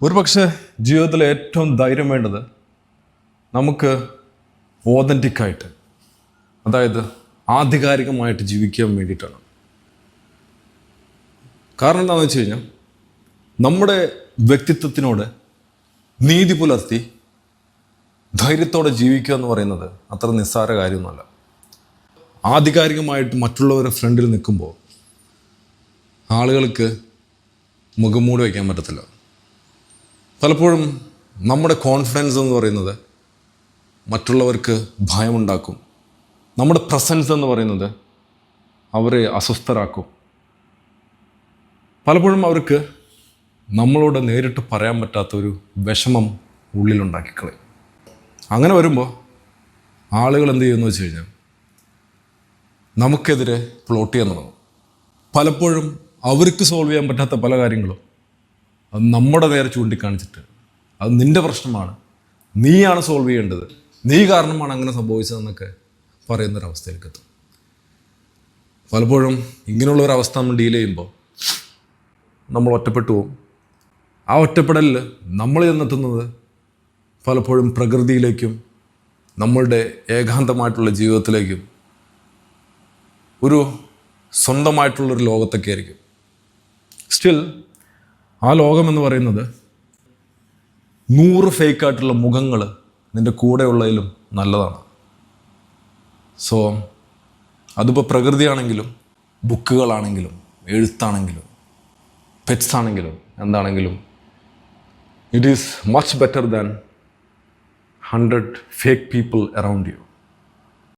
ഒരു പക്ഷേ ജീവിതത്തിൽ ഏറ്റവും ധൈര്യം വേണ്ടത് നമുക്ക് ഓതൻറ്റിക്കായിട്ട്, അതായത് ആധികാരികമായിട്ട് ജീവിക്കാൻ വേണ്ടിയിട്ടാണ്. കാരണം എന്താണെന്ന് വെച്ച് കഴിഞ്ഞാൽ നമ്മുടെ വ്യക്തിത്വത്തിനോട് നീതി പുലർത്തി ധൈര്യത്തോടെ ജീവിക്കുക എന്ന് പറയുന്നത് അത്ര നിസ്സാര കാര്യമൊന്നുമല്ല. ആധികാരികമായിട്ട് മറ്റുള്ളവരുടെ ഫ്രണ്ടിൽ നിൽക്കുമ്പോൾ ആളുകൾക്ക് മുഖംമൂടി വയ്ക്കാൻ പറ്റത്തില്ല. പലപ്പോഴും നമ്മുടെ കോൺഫിഡൻസ് എന്ന് പറയുന്നത് മറ്റുള്ളവർക്ക് ഭയമുണ്ടാക്കും. നമ്മുടെ പ്രസൻസ് എന്ന് പറയുന്നത് അവരെ അസ്വസ്ഥരാക്കും. പലപ്പോഴും അവർക്ക് നമ്മളോട് നേരിട്ട് പറയാൻ പറ്റാത്തൊരു വിഷമം ഉള്ളിലുണ്ടാക്കിക്കളയും. അങ്ങനെ വരുമ്പോൾ ആളുകൾ എന്ത് ചെയ്യുമെന്ന് വെച്ച് കഴിഞ്ഞാൽ നമുക്കെതിരെ പ്ലോട്ട് ചെയ്യാൻ തുടങ്ങും. പലപ്പോഴും അവർക്ക് സോൾവ് ചെയ്യാൻ പറ്റാത്ത പല കാര്യങ്ങളും അത് നമ്മുടെ നേരെ ചൂണ്ടിക്കാണിച്ചിട്ട് അത് നിൻ്റെ പ്രശ്നമാണ്, നീയാണ് സോൾവ് ചെയ്യേണ്ടത്, നീ കാരണമാണ് അങ്ങനെ സംഭവിച്ചതെന്നൊക്കെ പറയുന്നൊരവസ്ഥയിലേക്ക് എത്തും. പലപ്പോഴും ഇങ്ങനെയുള്ളൊരവസ്ഥ നമ്മൾ ഡീൽ ചെയ്യുമ്പോൾ നമ്മൾ ഒറ്റപ്പെട്ടു പോകും. ആ ഒറ്റപ്പെടലിൽ നമ്മൾ ചെന്നെത്തുന്നത് പലപ്പോഴും പ്രകൃതിയിലേക്കും നമ്മളുടെ ഏകാന്തമായിട്ടുള്ള ജീവിതത്തിലേക്കും ഒരു സ്വന്തമായിട്ടുള്ളൊരു ലോകത്തൊക്കെ ആയിരിക്കും. സ്റ്റിൽ ആ ലോകമെന്ന് പറയുന്നത് 100 ഫേക്കായിട്ടുള്ള മുഖങ്ങൾ നിൻ്റെ കൂടെയുള്ളതിലും നല്ലതാണ്. സോ അതിപ്പോൾ പ്രകൃതിയാണെങ്കിലും ബുക്കുകളാണെങ്കിലും എഴുത്താണെങ്കിലും പെറ്റ്സ് ആണെങ്കിലും എന്താണെങ്കിലും it is much better than 100 fake people around U.